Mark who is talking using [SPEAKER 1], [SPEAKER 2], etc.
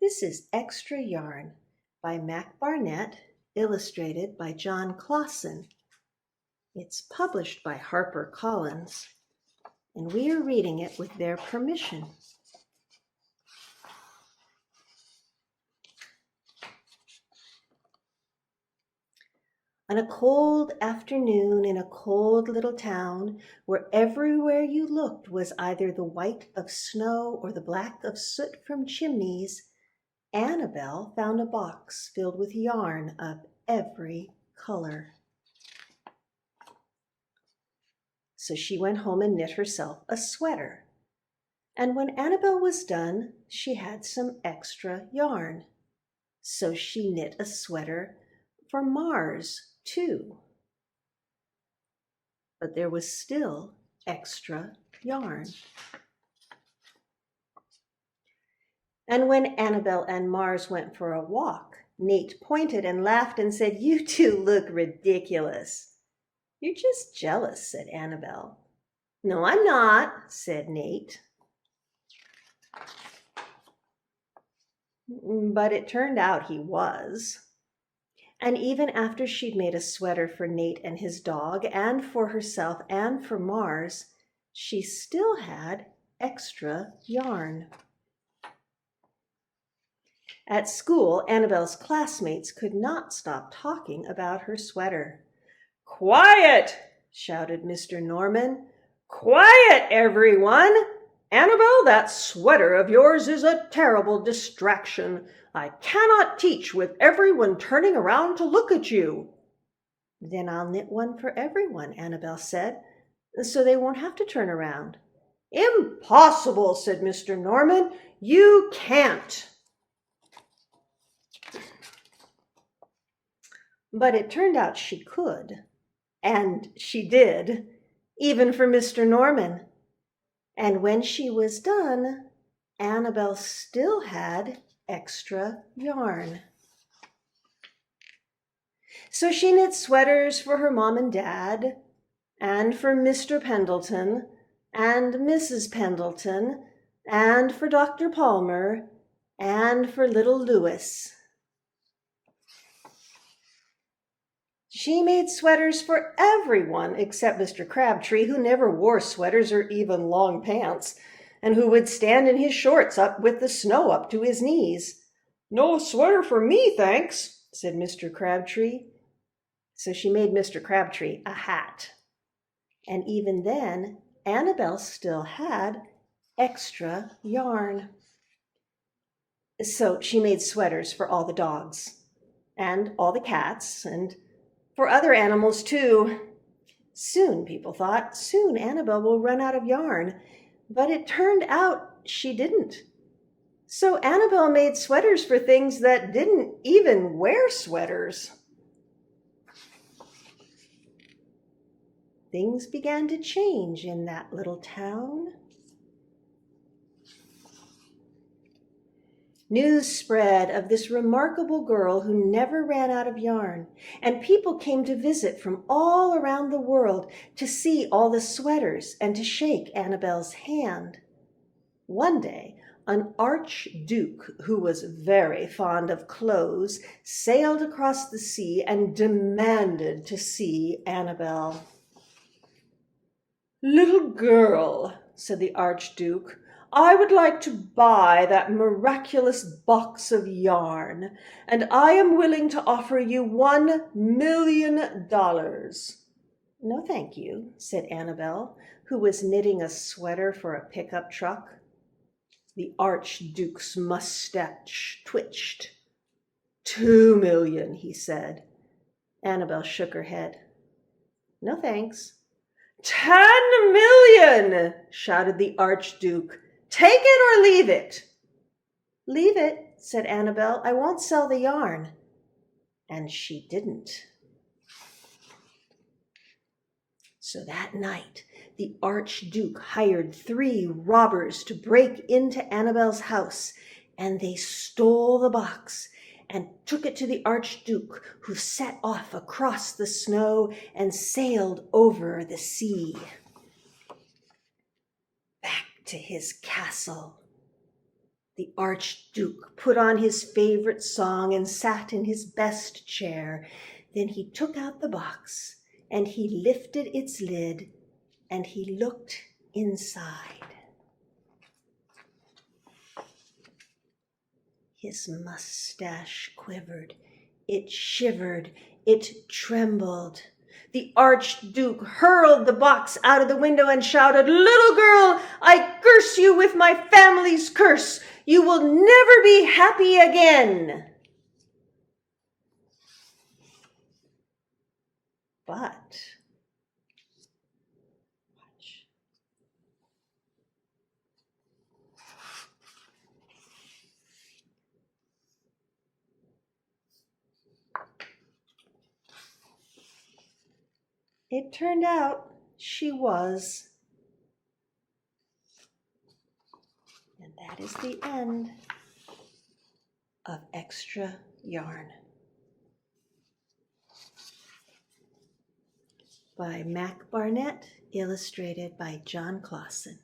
[SPEAKER 1] This is Extra Yarn by Mac Barnett, illustrated by John Clausen. It's published by HarperCollins, and we are reading it with their permission. On a cold afternoon in a cold little town, where everywhere you looked was either the white of snow or the black of soot from chimneys, Annabelle found a box filled with yarn of every color. So she went home and knit herself a sweater. And when Annabelle was done, she had some extra yarn. So she knit a sweater for Mars, too. But there was still extra yarn. And when Annabelle and Mars went for a walk, Nate pointed and laughed and said, "You two look ridiculous." "You're just jealous," said Annabelle. "No, I'm not," said Nate. But it turned out he was. And even after she'd made a sweater for Nate and his dog, and for herself and for Mars, she still had extra yarn. At school, Annabelle's classmates could not stop talking about her sweater. "Quiet!" shouted Mr. Norman. "Quiet, everyone! Annabelle, that sweater of yours is a terrible distraction. I cannot teach with everyone turning around to look at you." "Then I'll knit one for everyone," Annabelle said, "so they won't have to turn around." "Impossible," said Mr. Norman. "You can't." But it turned out she could, and she did, even for Mr. Norman. And when she was done, Annabelle still had extra yarn. So she knit sweaters for her mom and dad, and for Mr. Pendleton, and Mrs. Pendleton, and for Dr. Palmer, and for little Louis. She made sweaters for everyone except Mr. Crabtree, who never wore sweaters or even long pants, and who would stand in his shorts up with the snow up to his knees. "No sweater for me, thanks," said Mr. Crabtree. So she made Mr. Crabtree a hat. And even then, Annabelle still had extra yarn. So she made sweaters for all the dogs, and all the cats, and for other animals, too. Soon, people thought, soon Annabelle will run out of yarn. But it turned out she didn't. So Annabelle made sweaters for things that didn't even wear sweaters. Things began to change in that little town. News spread of this remarkable girl who never ran out of yarn, and people came to visit from all around the world to see all the sweaters and to shake Annabelle's hand. One day, an archduke who was very fond of clothes sailed across the sea and demanded to see Annabelle. "Little girl," said the archduke, "I would like to buy that miraculous box of yarn, and I am willing to offer you $1,000,000. "No, thank you," said Annabelle, who was knitting a sweater for a pickup truck. The archduke's mustache twitched. $2,000,000, he said. Annabelle shook her head. "No, thanks." $10,000,000, shouted the archduke. "Take it or leave it." "Leave it," said Annabelle. "I won't sell the yarn." And she didn't. So that night, the archduke hired 3 robbers to break into Annabelle's house, and they stole the box and took it to the archduke, who set off across the snow and sailed over the sea. Back to his castle. The Archduke put on his favorite song and sat in his best chair. Then he took out the box and he lifted its lid and he looked inside. His mustache quivered, it shivered, it trembled. The Archduke hurled the box out of the window and shouted, "Little girl, I curse you with my family's curse. You will never be happy again." But watch. It turned out she was. And that is the end of Extra Yarn by Mac Barnett, illustrated by John Clausen.